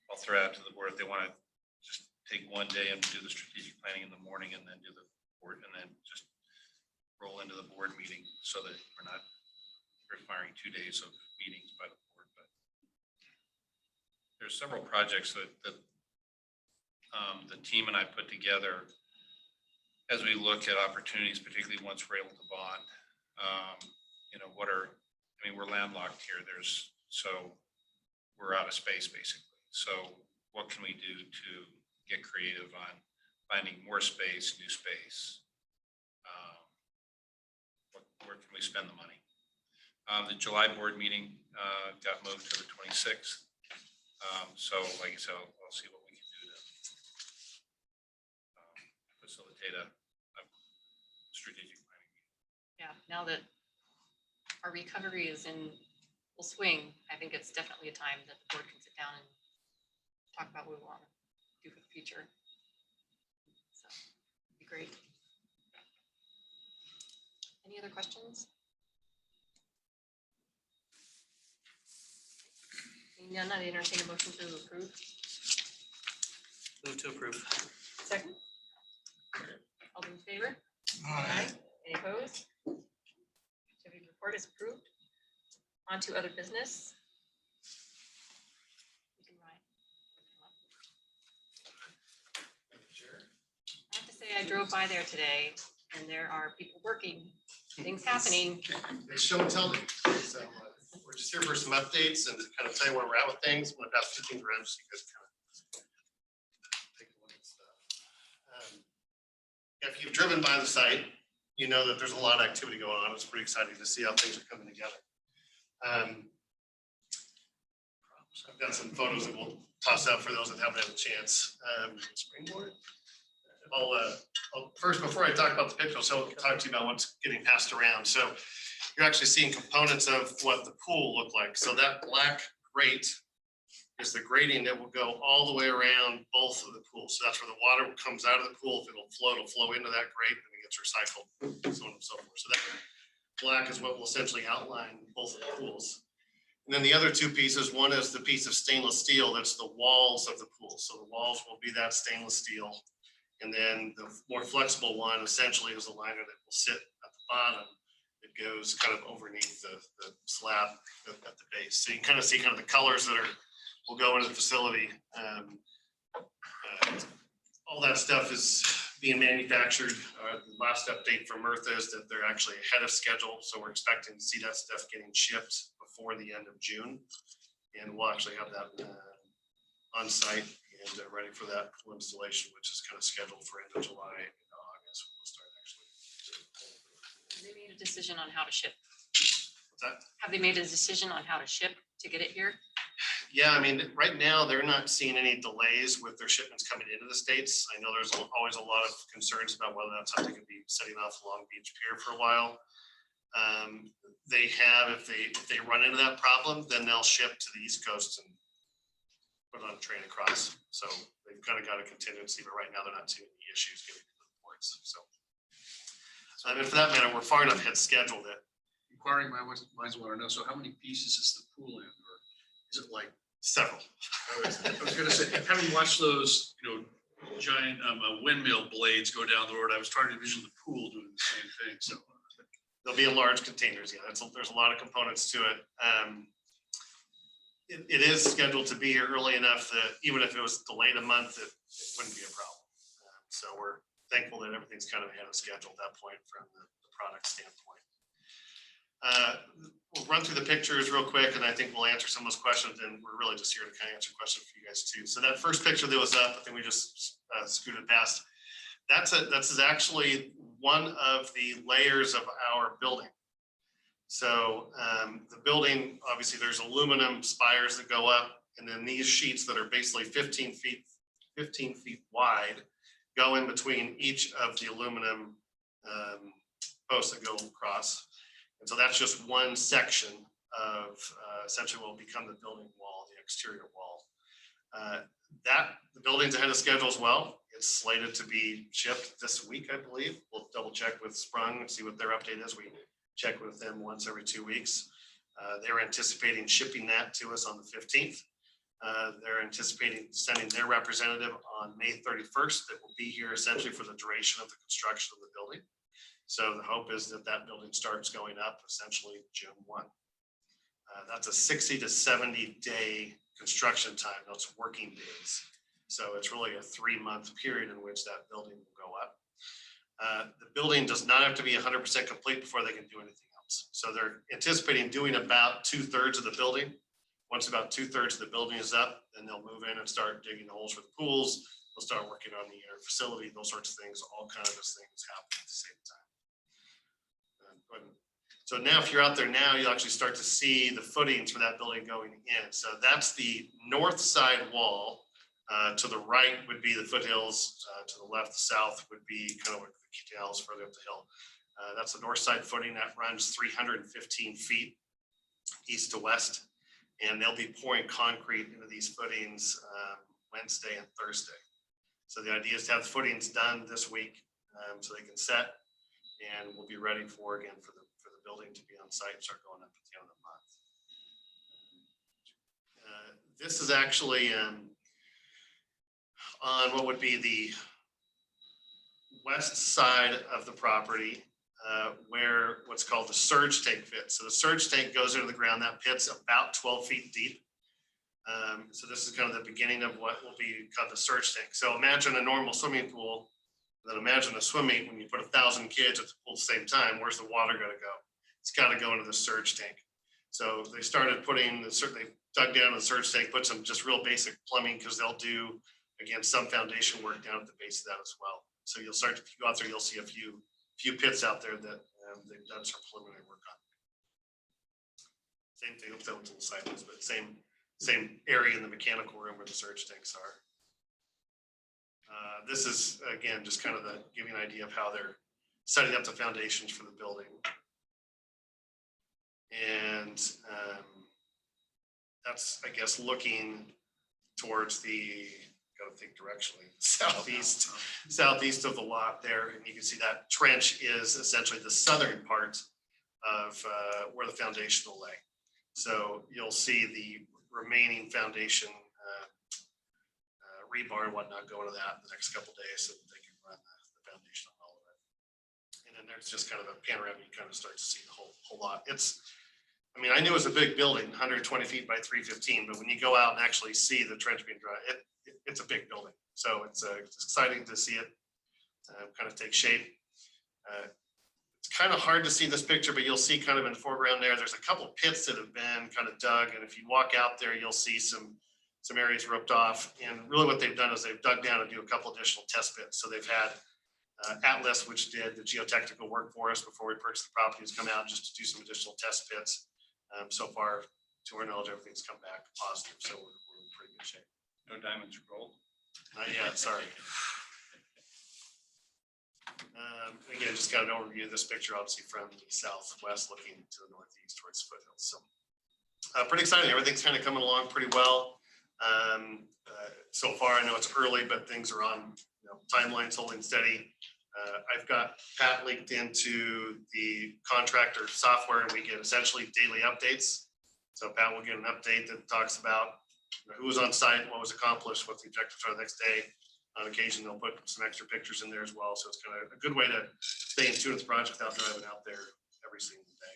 I'll throw out to the board if they want to just take one day and do the strategic planning in the morning and then do the board and then just roll into the board meeting so that we're not requiring 2 days of meetings by the board. But there's several projects that the team and I put together as we look at opportunities, particularly once we're able to bond. We're landlocked here. So we're out of space basically. So what can we do to get creative on finding more space, new space? Where can we spend the money? The July board meeting got moved to the 26th. So like I said, I'll see what we can do to facilitate a strategic planning. Yeah, now that our recovery is in full swing, I think it's definitely a time that the board can sit down and talk about what we want to do for the future. So it'd be great. Any other questions? Seeing none, I entertain a motion to approve. Move to approve. Second. All in favor? Aye. Any opposed? Activity report is approved. On to other business. You can write. I have to say, I drove by there today and there are people working, things happening. They show and tell me. So we're just here for some updates and to kind of tell you where we're at with things. I'm gonna pass 15 grams so you guys kind of take a look at stuff. If you've driven by the site, you know that there's a lot of activity going on. It's pretty exciting to see how things are coming together. I've got some photos that we'll toss out for those that haven't had a chance. Springboard. I'll first, before I talk about the pictures, I'll talk to you about what's getting passed around. So you're actually seeing components of what the pool looked like. So that black grate is the grating that will go all the way around both of the pools. So that's where the water comes out of the pool. If it'll flow into that grate and it gets recycled, so on and so forth. So that black is what will essentially outline both of the pools. And then the other two pieces, one is the piece of stainless steel, that's the walls of the pool. So the walls will be that stainless steel. And then the more flexible one essentially is a liner that will sit at the bottom. It goes kind of underneath the slab at the base. So you can kind of see kind of the colors that will go into the facility. All that stuff is being manufactured. The last update from Mirtha is that they're actually ahead of schedule. So we're expecting to see that stuff getting shipped before the end of June. And we'll actually have that on site and ready for that full installation, which is kind of scheduled for end of July and August. We'll start actually. Have they made a decision on how to ship? What's that? Have they made a decision on how to ship to get it here? Yeah, I mean, right now, they're not seeing any delays with their shipments coming into the States. I know there's always a lot of concerns about whether that's something could be setting off Long Beach Pier for a while. They have, if they run into that problem, then they'll ship to the East Coast and put it on a train across. So they've kind of got a contingency, but right now they're not seeing any issues getting to the ports, so. I mean, for that matter, we're far enough ahead scheduled that Inquiring minds want to know, so how many pieces is the pool in, or is it like? several. I was gonna say, having watched those, giant windmill blades go down the road, I was trying to envision the pool doing the same thing, so. They'll be in large containers, yeah, there's a lot of components to it. It is scheduled to be here early enough that even if it was delayed a month, it wouldn't be a problem. So we're thankful that everything's kind of ahead of schedule at that point from the product standpoint. We'll run through the pictures real quick, and I think we'll answer some of those questions, and we're really just here to kind of answer questions for you guys too. So that first picture that was up, I think we just scooted past, that's actually one of the layers of our building. So the building, obviously there's aluminum spires that go up, and then these sheets that are basically 15 feet wide go in between each of the aluminum posts that go across. And so that's just one section of essentially what will become the building wall, the exterior wall. The building's ahead of schedule as well. It's slated to be shipped this week, I believe. We'll double check with Sprung and see what their update is. We check with them once every 2 weeks. They're anticipating shipping that to us on the 15th. They're anticipating sending their representative on May 31st that will be here essentially for the duration of the construction of the building. So the hope is that that building starts going up essentially June 1. That's a 60 to 70 day construction time. That's working days. So it's really a 3-month period in which that building will go up. The building does not have to be 100% complete before they can do anything else. So they're anticipating doing about 2/3 of the building. Once about 2/3 of the building is up, then they'll move in and start digging the holes for the pools. They'll start working on the inner facility, those sorts of things, all kind of those things happen at the same time. So now if you're out there now, you'll actually start to see the footings for that building going in. So that's the north side wall. To the right would be the foothills. To the left, the south would be kind of like the canals further up the hill. That's the north side footing that runs 315 feet east to west. And they'll be pouring concrete into these footings Wednesday and Thursday. So the idea is to have the footings done this week so they can set, and we'll be ready for the building to be on site and start going up at the end of the month. This is actually on what would be the west side of the property where what's called the surge tank fits. So the surge tank goes into the ground. That pit's about 12 feet deep. So this is kind of the beginning of what will be called the surge tank. So imagine a normal swimming pool, then imagine a swim meet when you put 1,000 kids at the pool at the same time. Where's the water going to go? It's got to go into the surge tank. So they started putting they dug down the surge tank, put some just real basic plumbing because they'll do, again, some foundation work down at the base of that as well. So you'll start to go out there, you'll see a few pits out there that they've done some preliminary work on. Same thing, that was a little sideways, but same area in the mechanical room where the surge tanks are. This is, again, just kind of giving an idea of how they're setting up the foundations for the building. And that's, I guess, looking towards the, gotta think directionally, southeast of the lot there. And you can see that trench is essentially the southern part of where the foundation will lay. So you'll see the remaining foundation rebar and whatnot go into that in the next couple days so that they can run the foundation on all of it. And then there's just kind of a panorama, you kind of start to see the whole lot. I mean, I knew it was a big building, 120 feet by 315, but when you go out and actually see the trench being dry, it's a big building. So it's exciting to see it kind of take shape. It's kind of hard to see this picture, but you'll see kind of in the foreground there's a couple of pits that have been kind of dug. And if you walk out there, you'll see some areas roped off. And really what they've done is they've dug down and do a couple additional test pits. So they've had Atlas, which did the geotechnical work for us before we purchased the property, has come out just to do some additional test pits. So far, to our knowledge, everything's come back positive. So we're in pretty good shape. No diamonds or gold. Not yet, sorry. Again, just got an overview of this picture, obviously from the southwest looking to the northeast towards foothills. So pretty exciting. Everything's kind of coming along pretty well. So far, I know it's early, but things are on, timelines holding steady. I've got Pat linked into the contractor software and we get essentially daily updates. So Pat will get an update that talks about who was on site, what was accomplished, what the objectives are the next day. On occasion, they'll put some extra pictures in there as well. So it's kind of a good way to stay in tune with the project without driving out there every single day.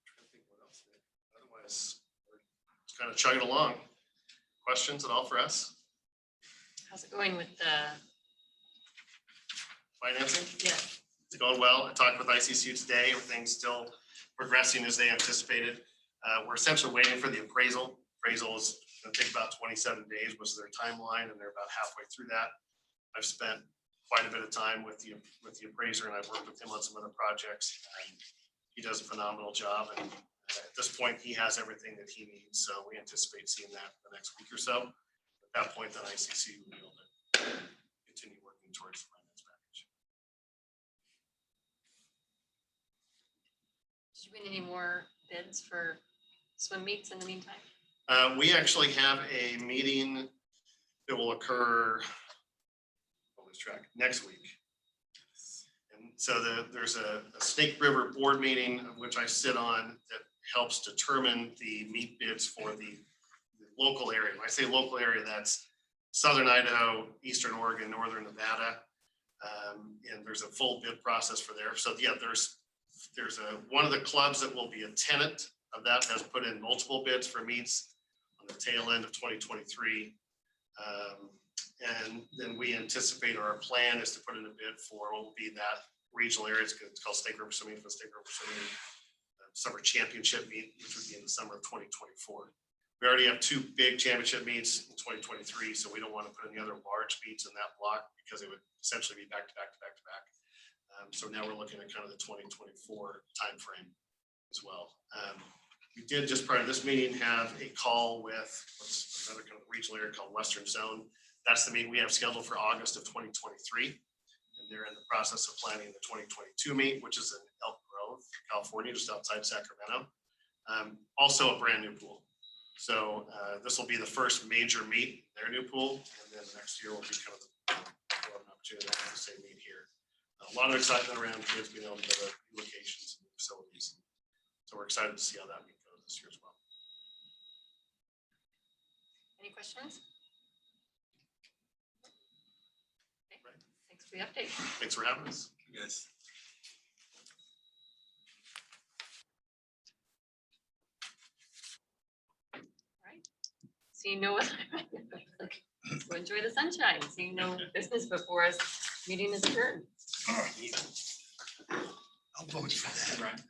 Trying to think what else. Otherwise, we're just kind of chugging along. Questions at all for us? How's it going with the, Financing? yeah, It's going well. I talked with ICCU today. Everything's still progressing as they anticipated. We're essentially waiting for the appraisal. Appraisal is going to take about 27 days was their timeline, and they're about halfway through that. I've spent quite a bit of time with the appraiser, and I've worked with him on some other projects. And he does a phenomenal job, and at this point, he has everything that he needs. So we anticipate seeing that the next week or so. At that point, then ICC will be able to continue working towards the finance package. did you win any more bids for swim meets in the meantime? We actually have a meeting that will occur, lose track, next week. And so there's a Snake River board meeting of which I sit on that helps determine the meat bids for the local area. When I say local area, that's southern Idaho, eastern Oregon, northern Nevada. And there's a full bid process for there. So yeah, there's one of the clubs that will be a tenant of that has put in multiple bids for meets on the tail end of 2023. And then we anticipate, or our plan is to put in a bid for what will be that regional area. It's called Snake River Swimming for Snake River Swimming Summer Championship meet, which would be in the summer of 2024. We already have two big championship meets in 2023, so we don't want to put any other large meets in that block because it would essentially be back to back to back to back. So now we're looking at kind of the 2024 timeframe as well. We did just prior to this meeting have a call with another kind of regional area called Western Zone. That's the meeting we have scheduled for August of 2023. And they're in the process of planning the 2022 meet, which is in Elk Grove, California, just outside Sacramento. Also a brand new pool. So this will be the first major meet in their new pool. And then the next year will be kind of an opportunity to have the same meet here. A lot of excitement around kids being able to go to new locations and new facilities. So we're excited to see how that meet goes this year as well. Any questions? Okay, thanks for the update. Thanks for having us. Yes. Seeing no other, so enjoy the sunshine. Seeing no business before us, meeting is adjourned. I'll vote for that.